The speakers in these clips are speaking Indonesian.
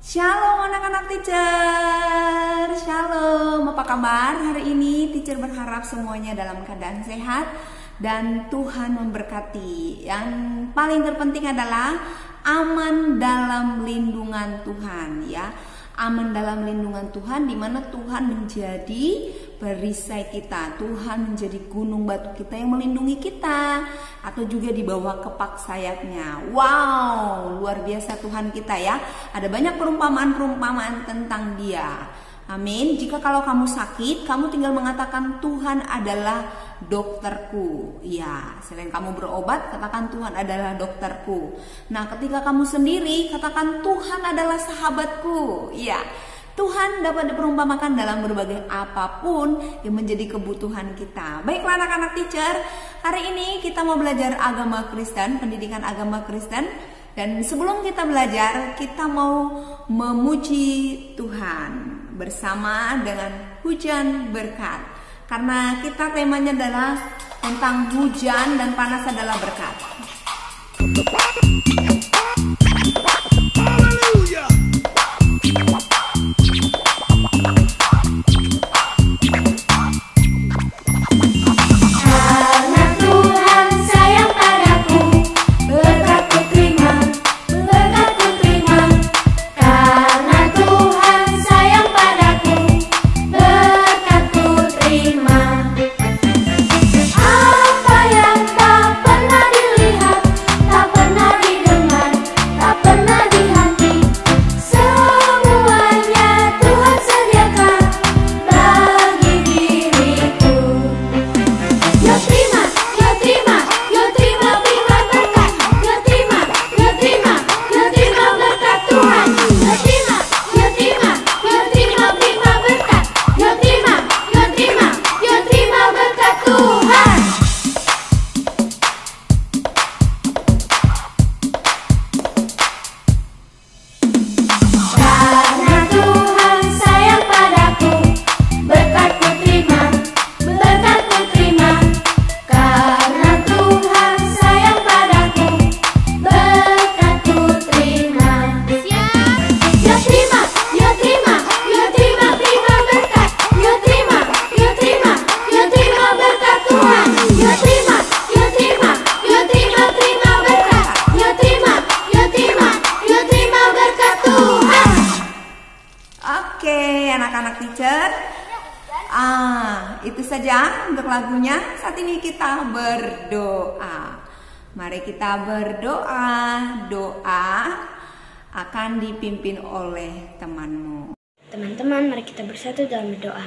Shalom anak-anak teacher. Shalom, apa kabar hari ini? Teacher berharap semuanya dalam keadaan sehat dan Tuhan memberkati. Yang paling terpenting adalah aman dalam lindungan Tuhan, ya. Aman dalam lindungan Tuhan, di mana Tuhan menjadi perisai kita, Tuhan menjadi gunung batu kita yang melindungi kita, atau juga di bawah kepak sayapnya. Wow, luar biasa Tuhan kita, ya. Ada banyak perumpamaan-perumpamaan tentang Dia. Amin. Jika kalau kamu sakit, kamu tinggal mengatakan Tuhan adalah dokterku. Ya, selain kamu berobat, katakan Tuhan adalah dokterku. Nah, ketika kamu sendiri, katakan Tuhan adalah sahabatku. Ya, Tuhan dapat diperumpamakan dalam berbagai apapun yang menjadi kebutuhan kita. Baiklah anak-anak teacher, hari ini kita mau belajar agama Kristen, pendidikan agama Kristen. Dan sebelum kita belajar, kita mau memuji Tuhan bersama dengan hujan berkat. Karena kita temanya adalah tentang hujan dan panas adalah berkat. Anak-anak teacher, itu saja untuk lagunya. Saat ini kita berdoa. Mari kita berdoa. Doa akan dipimpin oleh temanmu. Teman-teman, mari kita bersatu dalam berdoa.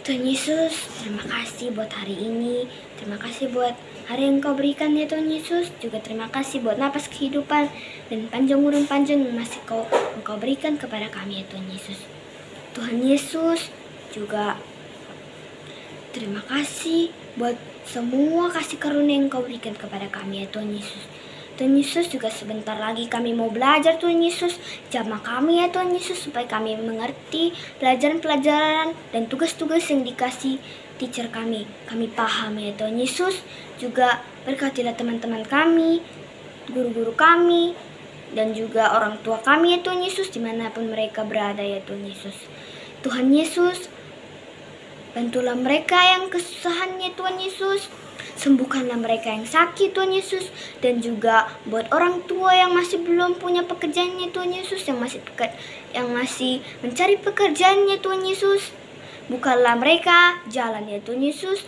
Tuhan Yesus, terima kasih buat hari ini. Terima kasih buat hari yang Kau berikan ya Tuhan Yesus. Juga terima kasih buat napas kehidupan dan panjang umur panjang yang masih Engkau berikan kepada kami ya Tuhan Yesus. Tuhan Yesus, juga terima kasih buat semua kasih karunia yang Kau berikan kepada kami ya Tuhan Yesus. Tuhan Yesus, juga sebentar lagi kami mau belajar Tuhan Yesus. Jamah kami ya Tuhan Yesus supaya kami mengerti pelajaran-pelajaran dan tugas-tugas yang dikasih teacher kami. Kami paham ya Tuhan Yesus. Juga berkatilah teman-teman kami, guru-guru kami, dan juga orang tua kami ya Tuhan Yesus dimanapun mereka berada ya Tuhan Yesus. Tuhan Yesus, bantulah mereka yang kesusahan ya Tuhan Yesus. Sembuhkanlah mereka yang sakit Tuhan Yesus. Dan juga buat orang tua yang masih belum punya pekerjaan ya Tuhan Yesus, yang masih mencari pekerjaan ya Tuhan Yesus. Bukalah mereka jalan ya Tuhan Yesus.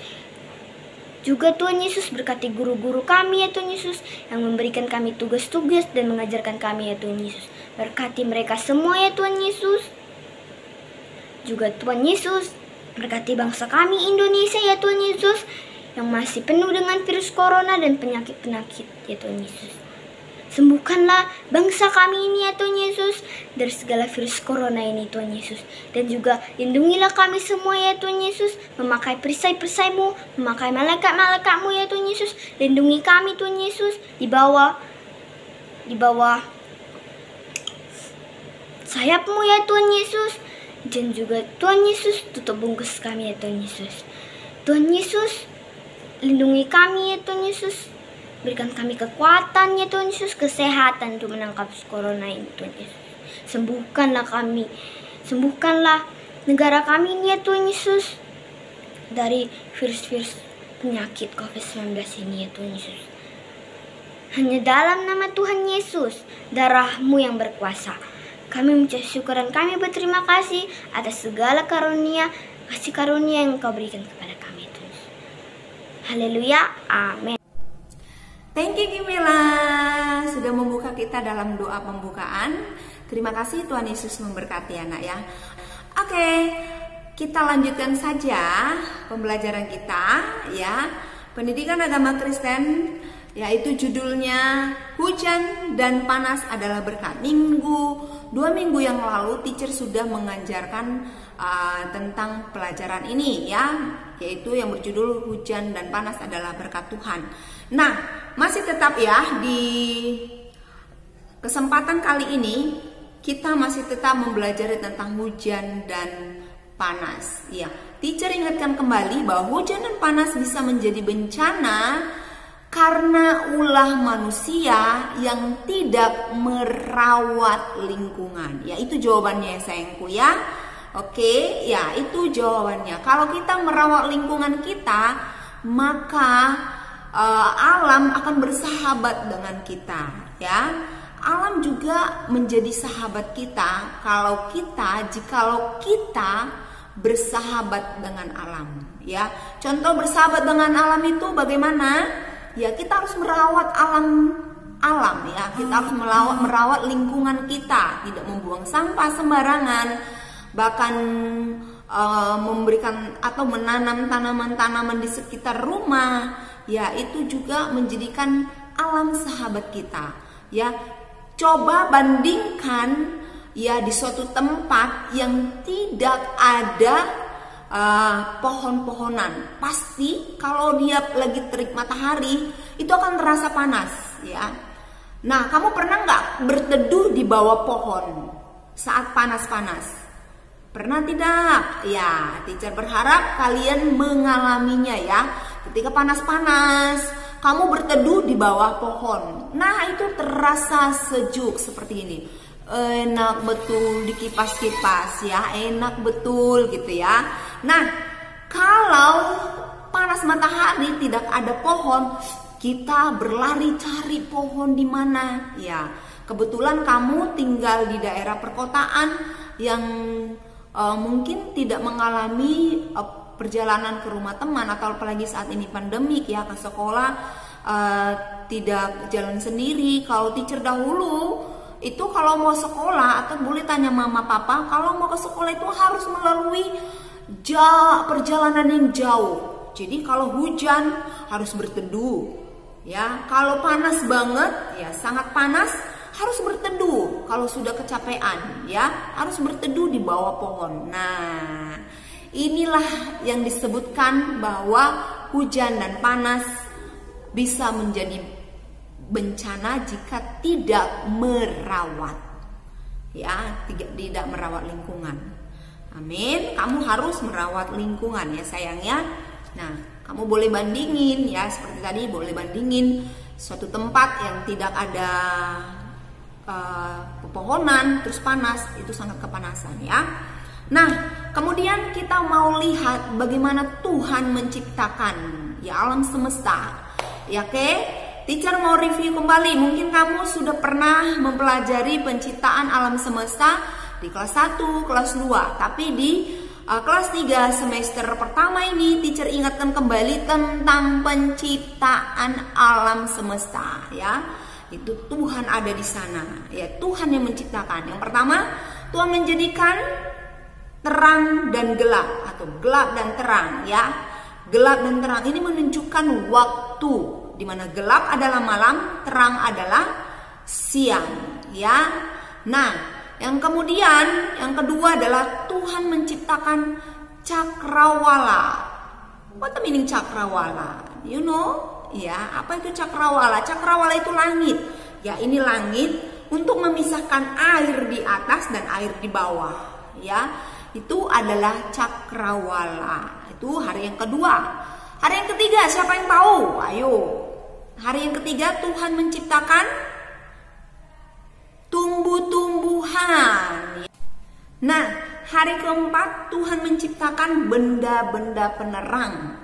Juga Tuhan Yesus berkati guru-guru kami ya Tuhan Yesus yang memberikan kami tugas-tugas dan mengajarkan kami ya Tuhan Yesus. Berkati mereka semua ya Tuhan Yesus. Juga Tuhan Yesus berkati bangsa kami Indonesia ya Tuhan Yesus yang masih penuh dengan virus corona dan penyakit-penyakit ya Tuhan Yesus. Sembuhkanlah bangsa kami ini ya Tuhan Yesus dari segala virus corona ini Tuhan Yesus. Dan juga lindungilah kami semua ya Tuhan Yesus, memakai perisai-perisai-Mu, memakai malaikat-malaikat-Mu ya Tuhan Yesus. Lindungi kami Tuhan Yesus di bawah sayap-Mu ya Tuhan Yesus. Dan juga Tuhan Yesus tutup bungkus kami ya Tuhan Yesus. Tuhan Yesus, lindungi kami ya Tuhan Yesus. Berikan kami kekuatan ya Tuhan Yesus, kesehatan untuk menangkap corona ini Tuhan Yesus. Sembuhkanlah kami. Sembuhkanlah negara kami ini ya Tuhan Yesus. Dari virus-virus penyakit COVID-19 ini ya Tuhan Yesus. Hanya dalam nama Tuhan Yesus, darah-Mu yang berkuasa, kami mengucap syukur dan kami berterima kasih atas segala karunia, kasih karunia yang Engkau berikan kepada kami Tuhan. Haleluya, amin. Thank you Gimela sudah membuka kita dalam doa pembukaan. Terima kasih, Tuhan Yesus memberkati anak ya. Oke, kita lanjutkan saja pembelajaran kita ya. Pendidikan agama Kristen, yaitu judulnya Hujan dan Panas adalah Berkat. 2 minggu yang lalu teacher sudah mengajarkan tentang pelajaran ini ya, yaitu yang berjudul Hujan dan Panas adalah Berkat Tuhan. Nah, masih tetap ya di kesempatan kali ini kita masih tetap mempelajari tentang hujan dan panas. Ya, teacher ingatkan kembali bahwa hujan dan panas bisa menjadi bencana karena ulah manusia yang tidak merawat lingkungan. Ya, itu jawabannya sayangku ya. Oke, ya itu jawabannya. Kalau kita merawat lingkungan kita, maka alam akan bersahabat dengan kita ya. Alam juga menjadi sahabat kita jikalau kita bersahabat dengan alam ya. Contoh bersahabat dengan alam itu bagaimana? Ya, kita harus merawat alam ya. Kita harus merawat lingkungan kita, tidak membuang sampah sembarangan, bahkan memberikan atau menanam tanaman-tanaman di sekitar rumah. Ya, itu juga menjadikan alam sahabat kita ya. Coba bandingkan ya di suatu tempat yang tidak ada pohon-pohonan. Pasti kalau dia lagi terik matahari itu akan terasa panas ya. Nah, kamu pernah nggak berteduh di bawah pohon saat panas-panas? Pernah tidak? Ya, teacher berharap kalian mengalaminya ya. Ketika panas-panas, kamu berteduh di bawah pohon. Nah, itu terasa sejuk seperti ini. Enak betul dikipas-kipas ya, enak betul gitu ya. Nah, kalau panas matahari tidak ada pohon, kita berlari cari pohon di mana ya. Kebetulan kamu tinggal di daerah perkotaan yang mungkin tidak mengalami perjalanan ke rumah teman, atau apalagi saat ini pandemik ya, ke sekolah tidak jalan sendiri. Kalau teacher dahulu itu kalau mau sekolah, atau boleh tanya mama papa, kalau mau ke sekolah itu harus melalui perjalanan yang jauh. Jadi kalau hujan harus berteduh ya, kalau panas banget ya, sangat panas, harus berteduh. Kalau sudah kecapean ya, harus berteduh di bawah pohon. Nah, inilah yang disebutkan bahwa hujan dan panas bisa menjadi bencana jika tidak merawat ya, tidak merawat lingkungan. Amin. Kamu harus merawat lingkungan ya sayangnya. Nah, kamu boleh bandingin ya, seperti tadi boleh bandingin suatu tempat yang tidak ada pepohonan terus panas, itu sangat kepanasan ya. Nah, kemudian kita mau lihat bagaimana Tuhan menciptakan ya alam semesta. Ya, oke? Teacher mau review kembali. Mungkin kamu sudah pernah mempelajari penciptaan alam semesta di kelas 1, kelas 2. Tapi di kelas 3 semester pertama ini teacher ingatkan kembali tentang penciptaan alam semesta ya. Itu Tuhan ada di sana. Ya, Tuhan yang menciptakan. Yang pertama, Tuhan menjadikan terang dan gelap, atau gelap dan terang ya. Gelap dan terang ini menunjukkan waktu, di mana gelap adalah malam, terang adalah siang ya. Nah, yang kemudian yang kedua adalah Tuhan menciptakan cakrawala. What the meaning cakrawala? You know? Ya, apa itu cakrawala? Cakrawala itu langit. Ya, ini langit untuk memisahkan air di atas dan air di bawah ya. Itu adalah cakrawala. Itu hari yang kedua. Hari yang ketiga siapa yang tahu? Ayo. Hari yang ketiga Tuhan menciptakan tumbuh-tumbuhan Tuhan. Nah, hari keempat Tuhan menciptakan benda-benda penerang.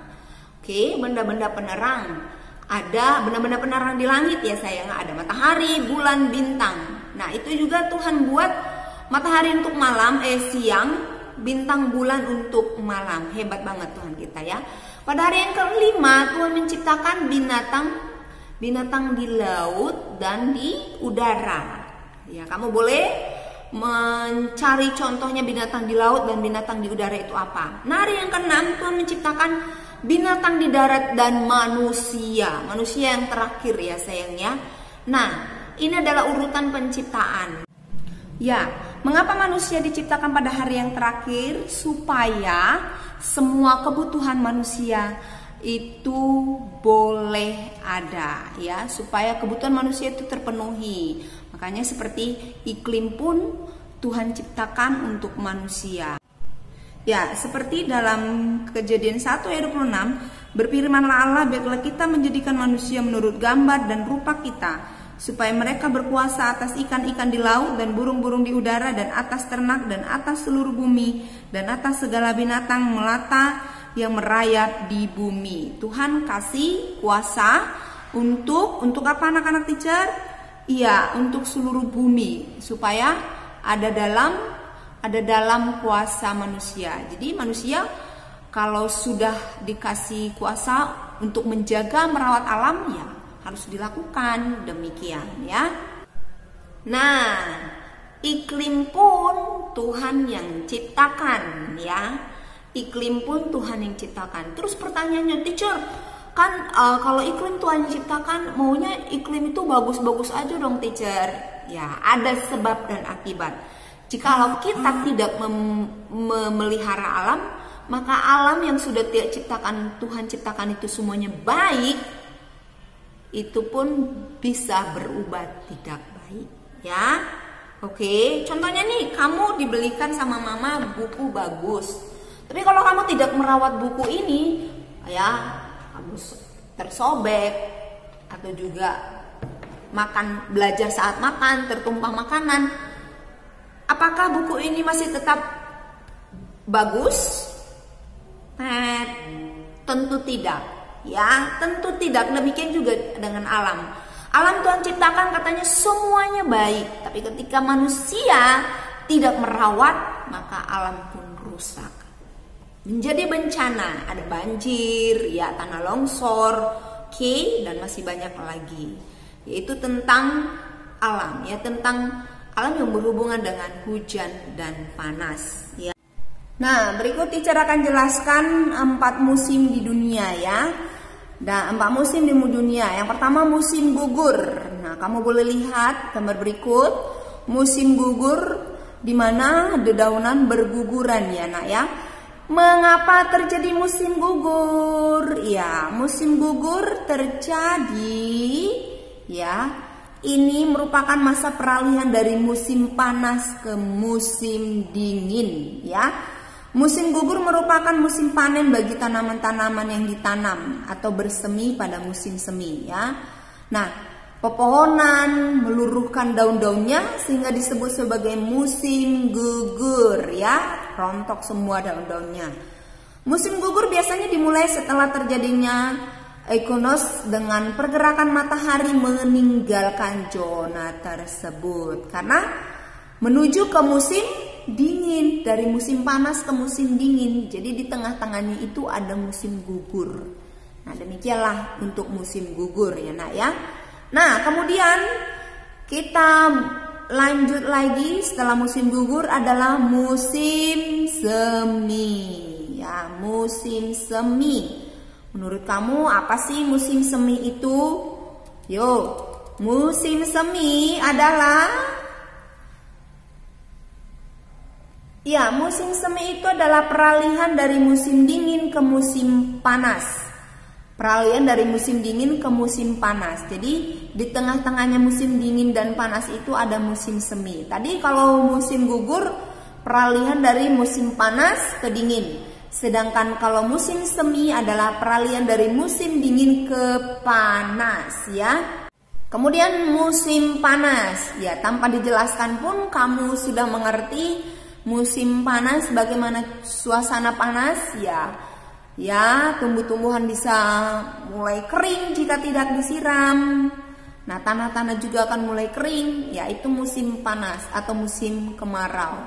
Oke, benda-benda penerang. Ada benda-benda penerang di langit ya sayang. Ada matahari, bulan, bintang. Nah, itu juga Tuhan buat matahari untuk malam, siang, bintang, bulan untuk malam. Hebat banget Tuhan kita ya. Pada hari yang kelima Tuhan menciptakan binatang di laut dan di udara. Ya, kamu boleh mencari contohnya binatang di laut dan binatang di udara itu apa. Nah, hari yang keenam Tuhan menciptakan binatang di darat dan manusia. Manusia yang terakhir ya sayangnya. Nah, ini adalah urutan penciptaan. Ya, mengapa manusia diciptakan pada hari yang terakhir? Supaya semua kebutuhan manusia itu boleh ada ya, supaya kebutuhan manusia itu terpenuhi. Makanya seperti iklim pun Tuhan ciptakan untuk manusia. Ya, seperti dalam Kejadian 1 ayat 26, berfirmanlah Allah, biarlah kita menjadikan manusia menurut gambar dan rupa kita, supaya mereka berkuasa atas ikan-ikan di laut dan burung-burung di udara dan atas ternak dan atas seluruh bumi dan atas segala binatang melata yang merayap di bumi. Tuhan kasih kuasa untuk apa anak-anak teacher? Iya, untuk seluruh bumi supaya ada dalam kuasa manusia. Jadi manusia kalau sudah dikasih kuasa untuk menjaga merawat alam ya harus dilakukan demikian ya. Nah, iklim pun Tuhan yang ciptakan ya. Iklim pun Tuhan yang ciptakan. Terus pertanyaannya, teacher, kan kalau iklim Tuhan yang ciptakan, maunya iklim itu bagus-bagus aja dong teacher. Ya, ada sebab dan akibat. Jikalau kita tidak memelihara alam, maka alam yang sudah Tuhan ciptakan itu semuanya baik, itu pun bisa berubah tidak baik ya. Oke, contohnya nih, kamu dibelikan sama mama buku bagus, tapi kalau kamu tidak merawat buku ini ya, kamu tersobek atau juga belajar saat makan tertumpah makanan, apakah buku ini masih tetap bagus? Tentu tidak. Ya, tentu tidak. Demikian juga dengan alam. Alam Tuhan ciptakan katanya semuanya baik, tapi ketika manusia tidak merawat, maka alam pun rusak. Menjadi bencana, ada banjir, ya, tanah longsor, dan masih banyak lagi. Yaitu tentang alam, ya, tentang alam yang berhubungan dengan hujan dan panas, ya. Nah, berikut teacher akan jelaskan 4 musim di dunia ya. Nah, 4 musim di dunia. Yang pertama musim gugur. Nah, kamu boleh lihat gambar berikut. Musim gugur di mana dedaunan berguguran ya, Nak ya. Mengapa terjadi musim gugur? Ya, musim gugur terjadi ya. Ini merupakan masa peralihan dari musim panas ke musim dingin ya. Musim gugur merupakan musim panen bagi tanaman-tanaman yang ditanam atau bersemi pada musim semi ya. Nah, pepohonan meluruhkan daun-daunnya sehingga disebut sebagai musim gugur ya. Rontok semua daun-daunnya. Musim gugur biasanya dimulai setelah terjadinya equinox dengan pergerakan matahari meninggalkan zona tersebut karena menuju ke musim dingin, dari musim panas ke musim dingin. Jadi di tengah-tengahnya itu ada musim gugur. Nah, demikianlah untuk musim gugur ya, Nak ya. Nah, kemudian kita lanjut lagi setelah musim gugur adalah musim semi. Ya, musim semi. Menurut kamu apa sih musim semi itu? Yo, musim semi adalah musim semi itu adalah peralihan dari musim dingin ke musim panas. Peralihan dari musim dingin ke musim panas. Jadi di tengah-tengahnya musim dingin dan panas itu ada musim semi. Tadi kalau musim gugur peralihan dari musim panas ke dingin. Sedangkan kalau musim semi adalah peralihan dari musim dingin ke panas ya. Kemudian musim panas, ya tanpa dijelaskan pun kamu sudah mengerti musim panas, bagaimana suasana panas, ya tumbuh-tumbuhan bisa mulai kering jika tidak disiram. Nah, tanah-tanah juga akan mulai kering, yaitu musim panas atau musim kemarau.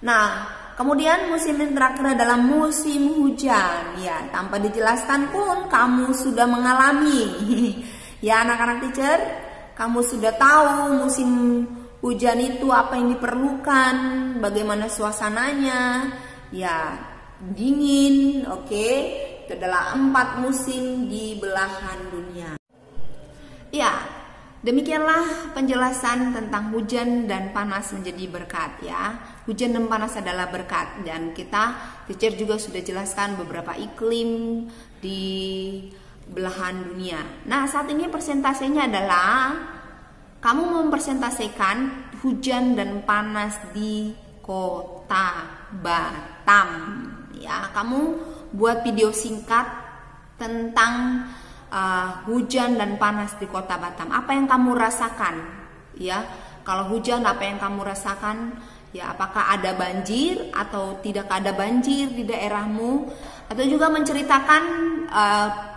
Nah, kemudian musim yang terakhir adalah musim hujan, ya tanpa dijelaskan pun kamu sudah mengalami. Ya anak-anak teacher, kamu sudah tahu musim hujan itu apa yang diperlukan, bagaimana suasananya, ya dingin, oke. Itu adalah 4 musim di belahan dunia. Ya, demikianlah penjelasan tentang hujan dan panas menjadi berkat ya. Hujan dan panas adalah berkat, dan teacher juga sudah jelaskan beberapa iklim di belahan dunia. Nah, saat ini persentasenya adalah kamu mempresentasikan hujan dan panas di kota Batam. Ya, kamu buat video singkat tentang hujan dan panas di kota Batam. Apa yang kamu rasakan? Ya, kalau hujan apa yang kamu rasakan? Ya, apakah ada banjir atau tidak ada banjir di daerahmu? Atau juga menceritakan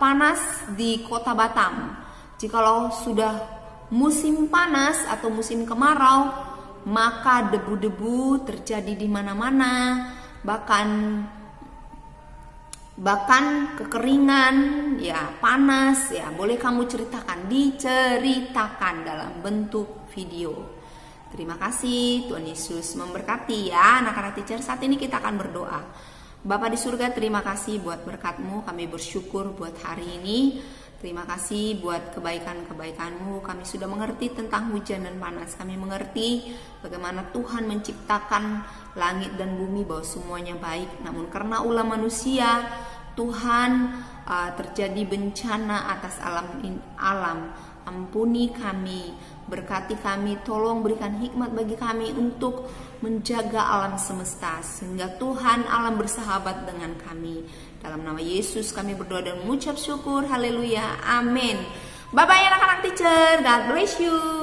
panas di kota Batam. Jikalau sudah musim panas atau musim kemarau, maka debu-debu terjadi di mana-mana, bahkan kekeringan, ya panas, ya boleh kamu diceritakan dalam bentuk video. Terima kasih, Tuhan Yesus memberkati ya anak-anak teacher. Saat ini kita akan berdoa. Bapa di surga, terima kasih buat berkat-Mu, kami bersyukur buat hari ini. Terima kasih buat kebaikan-kebaikan-Mu. Kami sudah mengerti tentang hujan dan panas. Kami mengerti bagaimana Tuhan menciptakan langit dan bumi, bahwa semuanya baik. Namun karena ulah manusia, Tuhan terjadi bencana atas alam. Ampuni kami, berkati kami, tolong berikan hikmat bagi kami untuk menjaga alam semesta, sehingga Tuhan alam bersahabat dengan kami. Dalam nama Yesus kami berdoa dan mengucap syukur. Haleluya, amin. Bye bye anak-anak teacher, God bless you.